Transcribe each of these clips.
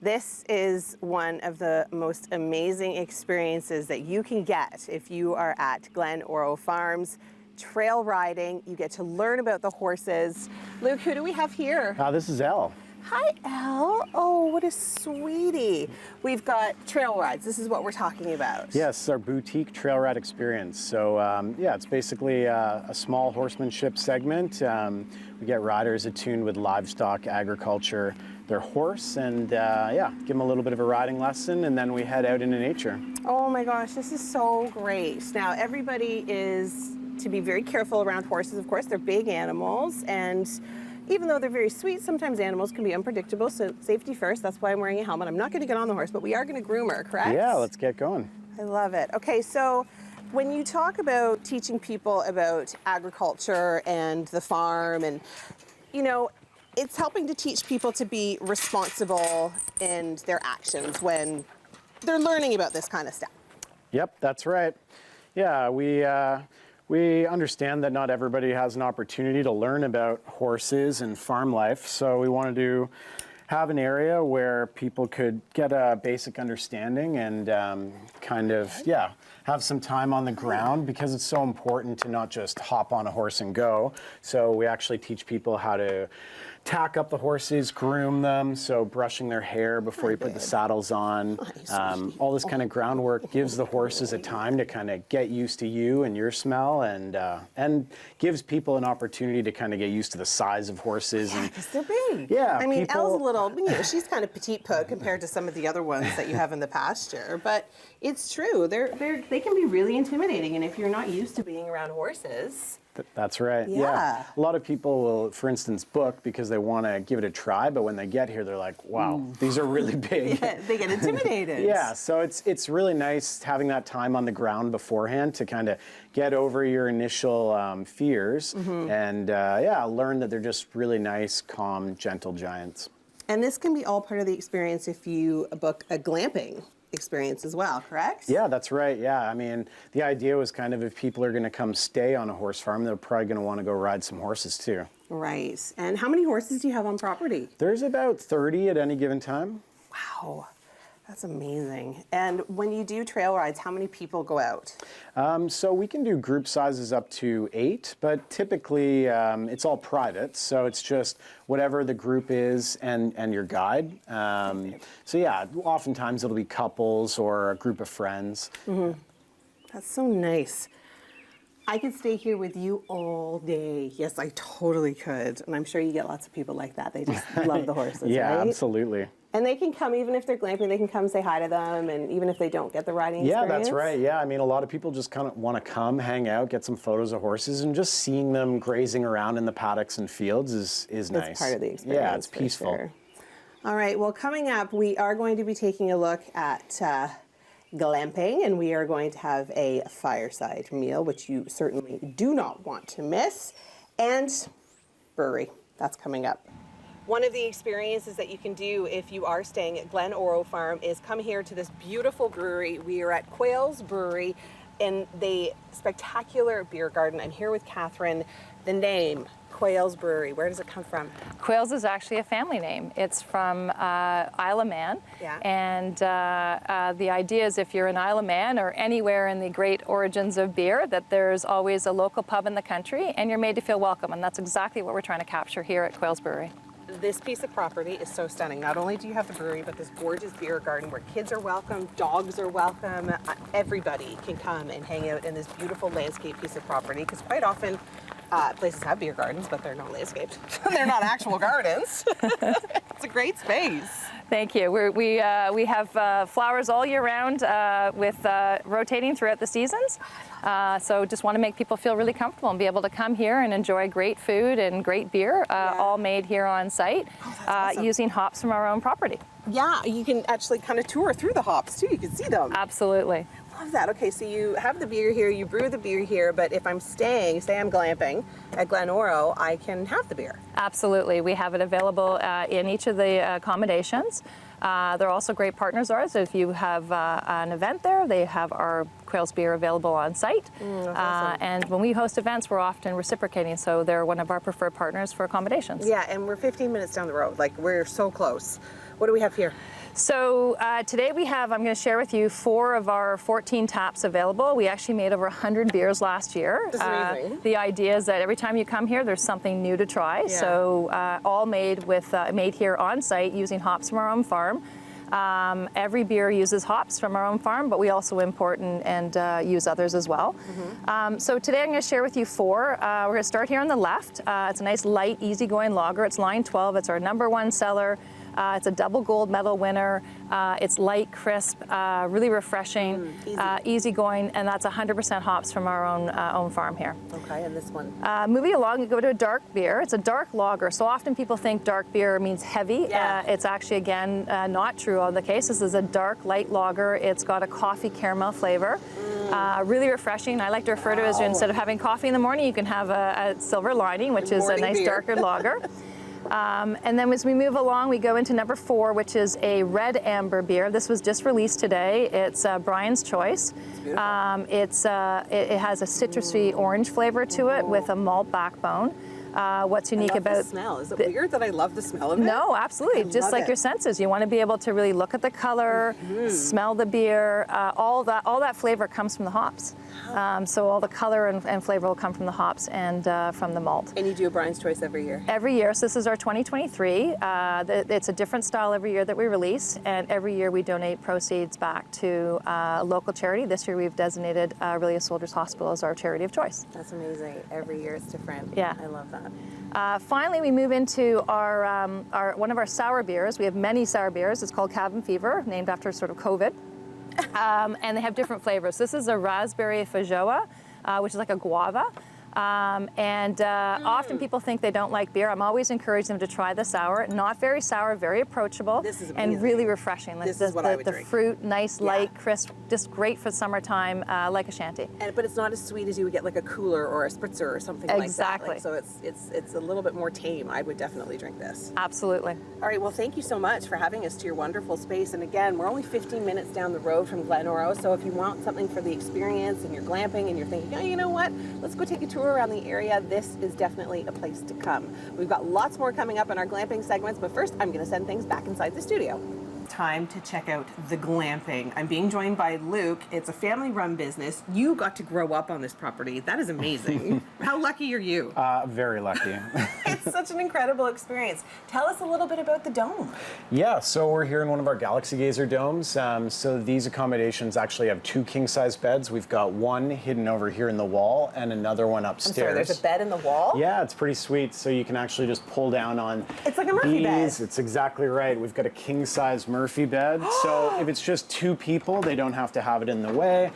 This is one of the most amazing experiences that you can get if you are at Glen Oro Farms. Trail riding, you get to learn about the horses. Luke, who do we have here? This is Elle. Hi, Elle. Oh, what a sweetie. We've got trail rides. This is what we're talking about. Yes, it's our boutique trail ride experience. So yeah, it's basically a small horsemanship segment. We get riders attuned with livestock, agriculture, their horse, and yeah, give them a little bit of a riding lesson, and then we head out into nature. Oh my gosh, this is so great. Now, everybody is to be very careful around horses. Of course, they're big animals, and even though they're very sweet, sometimes animals can be unpredictable, so safety first. That's why I'm wearing a helmet. I'm not going to get on the horse, but we are going to groom her, correct? Yeah, let's get going. I love it. Okay, so when you talk about teaching people about agriculture and the farm, and, you know, it's helping to teach people to be responsible in their actions when they're learning about this kind of stuff. Yep, that's right. Yeah, we understand that not everybody has an opportunity to learn about horses and farm life, so we wanted to have an area where people could get a basic understanding and kind of, yeah, have some time on the ground, because it's so important to not just hop on a horse and go. So we actually teach people how to tack up the horses, groom them, so brushing their hair before you put the saddles on. All this kind of groundwork gives the horses a time to kind of get used to you and your smell, and gives people an opportunity to kind of get used to the size of horses. Yeah, because they're big. Yeah, I mean, Elle's a little, you know, she's kind of petite pug compared to some of the other ones that you have in the pasture, but it's true. They can be really intimidating, and if you're not used to being around horses. That's right. Yeah. A lot of people will, for instance, book because they want to give it a try, but when they get here, they're like, wow, these are really big. Yeah, they get intimidated. Yeah, so it's really nice having that time on the ground beforehand to kind of get over your initial fears and yeah, learn that they're just really nice, calm, gentle giants. And this can be all part of the experience if you book a glamping experience as well, correct? Yeah, that's right. Yeah, I mean, the idea was kind of if people are going to come stay on a horse farm, they're probably going to want to go ride some horses too. Right. And how many horses do you have on property? There's about 30 at any given time. Wow. That's amazing. And when you do trail rides, how many people go out? So we can do group sizes up to 8, but typically it's all private. So it's just whatever the group is and your guide. So yeah, oftentimes it'll be couples or a group of friends. That's so nice. I could stay here with you all day. Yes, I totally could. And I'm sure you get lots of people like that. They just love the horses, Yeah, right? absolutely. And they can come, even if they're glamping, they can come say hi to them, and even if they don't get the riding experience. Yeah, that's right. Yeah, I mean, a lot of people just kind of want to come, hang out, get some photos of horses, and just seeing them grazing around in the paddocks and fields is nice. It's part of the experience. Yeah, it's peaceful. Sure. All right, well, coming up, we are going to be taking a look at glamping, and we are going to have a fireside meal, which you certainly do not want to miss, and brewery. That's coming up. One of the experiences that you can do if you are staying at Glen Oro Farm is come here to this beautiful brewery. We are at Quayle's Brewery in the spectacular beer garden. I'm here with Catherine. The name, Quayle's Brewery, where does it come from? Quayle's is actually a family name. It's from Isle of Man. Yeah. And the idea is if you're in Isle of Man or anywhere in the great origins of beer, that there's always a local pub in the country and you're made to feel welcome. And that's exactly what we're trying to capture here at Quayle's Brewery. This piece of property is so stunning. Not only do you have the brewery, but this gorgeous beer garden where kids are welcome, dogs are welcome. Everybody can come and hang out in this beautiful landscape piece of property, because quite often places have beer gardens, but they're not landscaped. They're not actual gardens. It's a great space. Thank you. We have flowers all year round with rotating throughout the seasons. So just want to make people feel really comfortable and be able to come here and enjoy great food and great beer, all made here on site, awesome. Using hops from our own property. Yeah, you can actually kind of tour through the hops too. You can see them. Absolutely. Love that. Okay, so you have the beer here, you brew the beer here, but if I'm staying, say I'm glamping at Glen Oro, I can have the beer. Absolutely. We have it available in each of the accommodations. They're also great partners of ours. If you have an event there, they have our Quayle's beer available on site. Awesome. And when we host events, we're often reciprocating, so they're one of our preferred partners for accommodations. Yeah, and we're 15 minutes down the road. Like, we're so close. What do we have here? So today I'm going to share with you 4 of our 14 taps available. We actually made over 100 beers last year. That's amazing. The idea is that every time you come here, there's something new to try. Yeah. So all made here on site using hops from our own farm. Every beer uses hops from our own farm, but we also import and use others as well. So today I'm going to share with you 4. We're going to start here on the left. It's a nice, light, easygoing lager. It's line 12. It's our #1 seller. It's a double gold medal winner. It's light, crisp, really refreshing, easygoing, and that's 100% hops from our own farm here. Okay, and this one? Moving along, you go to a dark beer. It's a dark lager. So often people think dark beer means heavy. Yeah. It's actually, again, not true on the case. This is a dark, light lager. It's got a coffee caramel flavor. Really refreshing. I like to refer to it as, instead of having coffee in the morning, you can have a silver lining, which is a nice beer. darker lager. And then as we move along, we go into #4, which is a red amber beer. This was just released today. It's Brian's Choice. It has a citrusy orange flavor to it with a malt backbone. What's unique about the smell? Is it weird that I love the smell of it? No, absolutely. I Just love like it. your senses, you want to be able to really look at the color, smell the beer. All that flavor comes from the hops. So all the color and flavor will come from the hops and from the malt. And you do a Brian's Choice every year? Every year. So this is our 2023. It's a different style every year that we release, and every year we donate proceeds back to a local charity. This year we've designated Aurelia Soldiers Hospital as our charity of choice. That's amazing. Every year it's different. Yeah. I love that. Finally, we move into our one of our sour beers. We have many sour beers. It's called Cabin Fever, named after sort of COVID. And they have different flavors. This is a raspberry feijoa, which is like a guava. Often people think they don't like beer. I'm always encouraging them to try the sour. Not very sour, very approachable, This is and amazing. really refreshing. Like This is what I would the drink. fruit, nice, Yeah. light, crisp, just great for summertime, like a shanty. But it's not as sweet as you would get like a cooler or a spritzer or something like that. Exactly. Like, so it's a little bit more tame. I would definitely drink this. Absolutely. All right, well, thank you so much for having us to your wonderful space. And again, we're only 15 minutes down the road from Glen Oro, so if you want something for the experience and you're glamping and you're thinking, oh, you know what, let's go take a tour around the area, this is definitely a place to come. We've got lots more coming up in our glamping segments, but first I'm going to send things back inside the studio. Time to check out the glamping. I'm being joined by Luke. It's a family-run business. You got to grow up on this property. That is amazing. How lucky are you? Very lucky. It's such an incredible experience. Tell us a little bit about the dome. Yeah, so we're here in one of our Galaxy Gazer domes. So these accommodations actually have 2 king-size beds. We've got one hidden over here in the wall and another one upstairs. I'm sorry, there's a bed in the wall? Yeah, it's pretty sweet. So you can actually just pull down on It's like a Murphy bed. It's exactly right. We've got a king-size Murphy bed. So if it's just 2 people, they don't have to have it in the way.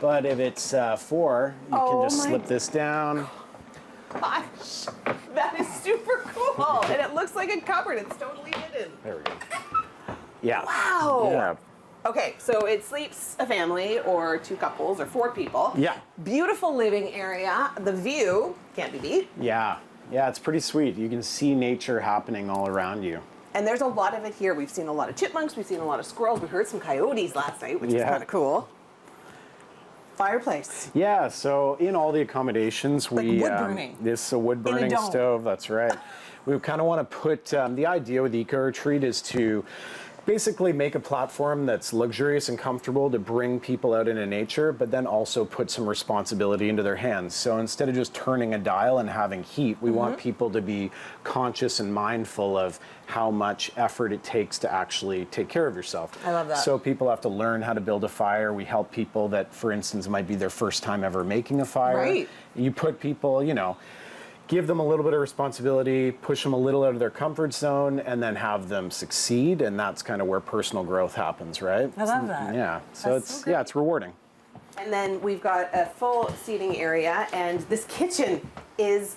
But if it's 4, you can just slip this down. Gosh, that is super cool. And it looks like a cupboard. It's totally hidden. There we go. Yeah. Wow. Yeah. Okay, so it sleeps a family or 2 couples or 4 people. Yeah. Beautiful living area. The view can't be beat. Yeah. Yeah, it's pretty sweet. You can see nature happening all around you. And there's a lot of it here. We've seen a lot of chipmunks. We've seen a lot of squirrels. We heard some coyotes last night, which is kind of cool. Fireplace. Yeah, so in all the accommodations, we wood burning. This is a wood In a burning dome. stove. That's right. We kind of want to put the idea with Eco Retreat is to basically make a platform that's luxurious and comfortable to bring people out into nature, but then also put some responsibility into their hands. So instead of just turning a dial and having heat, we want people to be conscious and mindful of how much effort it takes to actually take care of yourself. I love that. So people have to learn how to build a fire. We help people that, for instance, might be their first time ever making a fire. Right. You put people, give them a little bit of responsibility, push them a little out of their comfort zone, and then have them succeed. And that's kind of where personal growth happens, right? I love that. Yeah. So That's so great. it's rewarding. And then we've got a full seating area, and this kitchen is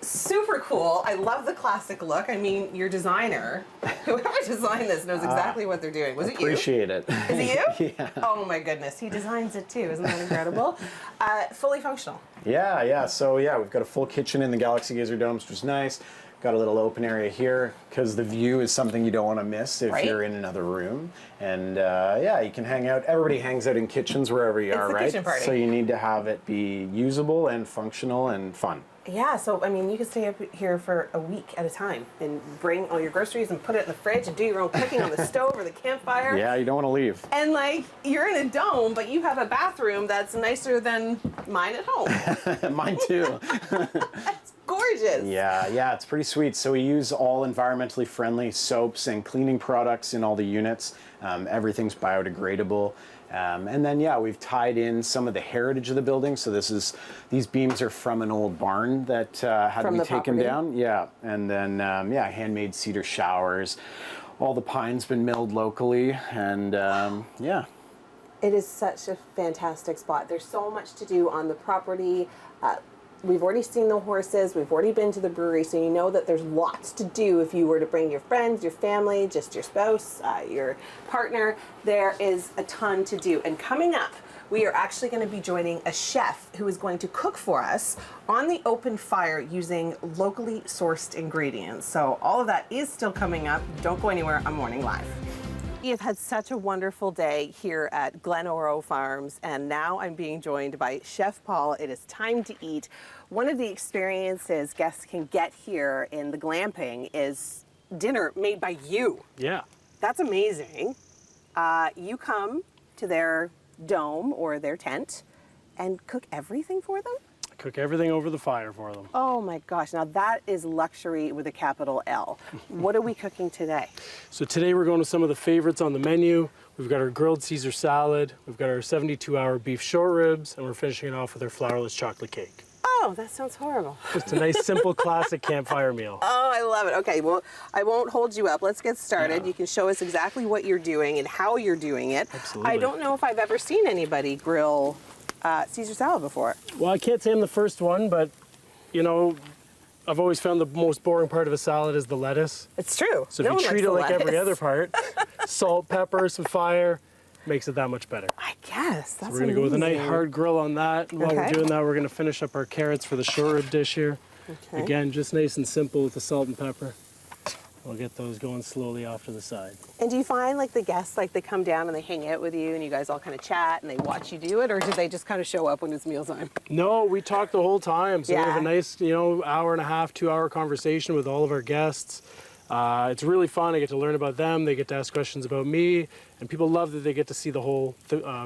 super cool. I love the classic look. I mean, your designer, whoever designed this, knows exactly what they're doing. Was it you? Appreciate it. Is it you? Yeah. Oh my goodness, he designs it too. Isn't that incredible? Fully functional. Yeah. So we've got a full kitchen in the Galaxy Gazer Domes, which is nice. Got a little open area here because the view is something you don't want to miss if Right. you're in another room. And yeah, you can hang out. Everybody hangs out in kitchens wherever you are, the right? kitchen party. So you need to have it be usable and functional and fun. Yeah, so I mean, you could stay up here for a week at a time and bring all your groceries and put it in the fridge and do your own cooking on the stove or the campfire. Yeah, you don't want to leave. And like, you're in a dome, but you have a bathroom that's nicer than mine at home. Mine too. That's gorgeous. Yeah, it's pretty sweet. So we use all environmentally friendly soaps and cleaning products in all the units. Everything's biodegradable. And then, yeah, we've tied in some of the heritage of the building. So these beams are from an old barn that had From to the be taken property? down. Yeah, and then, yeah, handmade cedar showers. All the pine's been milled locally, and yeah. It is such a fantastic spot. There's so much to do on the property. We've already seen the horses. We've already been to the brewery, so you know that there's lots to do if you were to bring your friends, your family, just your spouse, your partner. There is a ton to do. And coming up, we are actually going to be joining a chef who is going to cook for us on the open fire using locally sourced ingredients. So all of that is still coming up. Don't go anywhere on Morning Live. We have had such a wonderful day here at Glen Oro Farms, and now I'm being joined by Chef Paul. It is time to eat. One of the experiences guests can get here in the glamping is dinner made by you. Yeah. That's amazing. You come to their dome or their tent and cook everything for them? Cook everything over the fire for them. Oh my gosh, now that is luxury with a capital L. What are we cooking today? So today we're going to some of the favorites on the menu. We've got our grilled Caesar salad, we've got our 72-hour beef short ribs, and we're finishing it off with our flourless chocolate cake. Oh, that sounds horrible. Just a nice, simple, classic campfire meal. Oh, I love it. Okay, well, I won't hold you up. Let's get started. Yeah. You can show us exactly what you're doing and how you're doing it. Absolutely. I don't know if I've ever seen anybody grill Caesar salad before. Well, I can't say I'm the first one, but, you know, I've always found the most boring part of a salad is the lettuce. It's true. So if No one you treat likes it the like every lettuce. other part, salt, pepper, some fire, makes it that much better. I guess. That's We're gonna go with a nice amazing. hard grill on that. And while we're Okay. doing that, we're gonna finish up our carrots for the short rib dish here. Okay. Again, just nice and simple with the salt and pepper. We'll get those going slowly off to the side. And do you find like the guests, like they come down and they hang out with you and you guys all kind of chat and they watch you do it, or do they just kind of show up when it's meal time? No, we talk the whole time. So we Yeah. have a nice, hour and a half, 2-hour conversation with all of our guests. It's really fun. I get to learn about them. They get to ask questions about me, and people love that they get to see the whole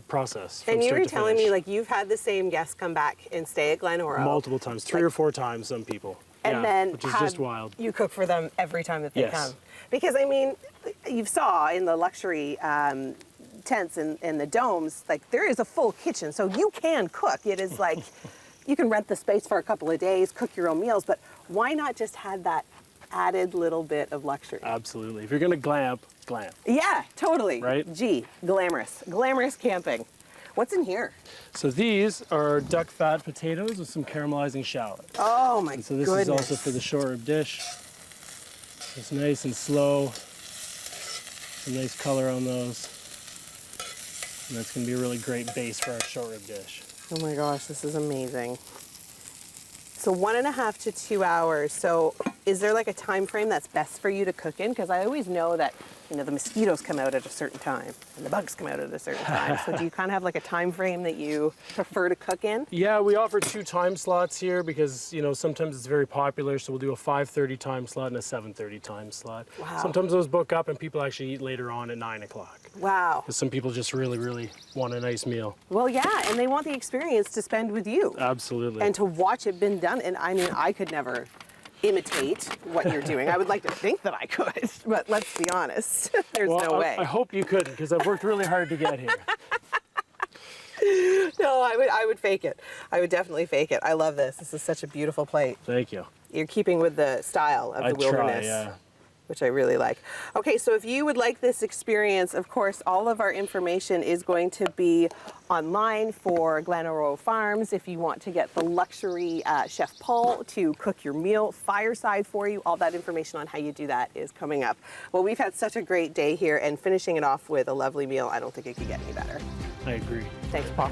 process. From And you start were to telling me finish. like you've had the same guests come back and stay at Glen Oro. Multiple times, 3 or 4 times, some people. And Yeah, then which is have just wild. you cook for them every time that they Yes. come. Because I mean, you saw in the luxury tents and the domes, like there is a full kitchen, so you can cook. It is like you can rent the space for a couple of days, cook your own meals, but why not just have that added little bit of luxury? Absolutely. If you're gonna glamp. Yeah, totally. Right? Gee, glamorous camping. What's in here? So these are duck fat potatoes with some caramelizing shallots. Oh my And so this goodness. is also for the short rib dish. It's nice and slow. Some nice color on those. And that's gonna be a really great base for our short rib dish. Oh my gosh, this is amazing. So 1.5 to 2 hours. So is there like a time frame that's best for you to cook in? Because I always know that, the mosquitoes come out at a certain time and the bugs come out at a certain time. So do you kind of have like a time frame that you prefer to cook in? Yeah, we offer 2 time slots here because, sometimes it's very popular. So we'll do a 5:30 time slot and a 7:30 time slot. Wow. Sometimes those book up and people actually eat later on at 9 o'clock. Wow. Because some people just really, really want a nice meal. Well, yeah, and they want the experience to spend with you Absolutely. and to watch it been done. And I mean, I could never imitate what you're doing. I would like to think that I could, but let's be honest, there's Well, no way. I hope you couldn't because I've worked really hard to get here. No, I would fake it. I would definitely fake it. I love this. This is such a beautiful plate. Thank you. You're keeping with the style of I the wilderness, try, yeah. which I really like. Okay, so if you would like this experience, of course, all of our information is going to be online for Glen Oro Farms. If you want to get the luxury Chef Paul to cook your meal fireside for you, all that information on how you do that is coming up. Well, we've had such a great day here, and finishing it off with a lovely meal, I don't think it could get any better. I agree. Thanks, Paul.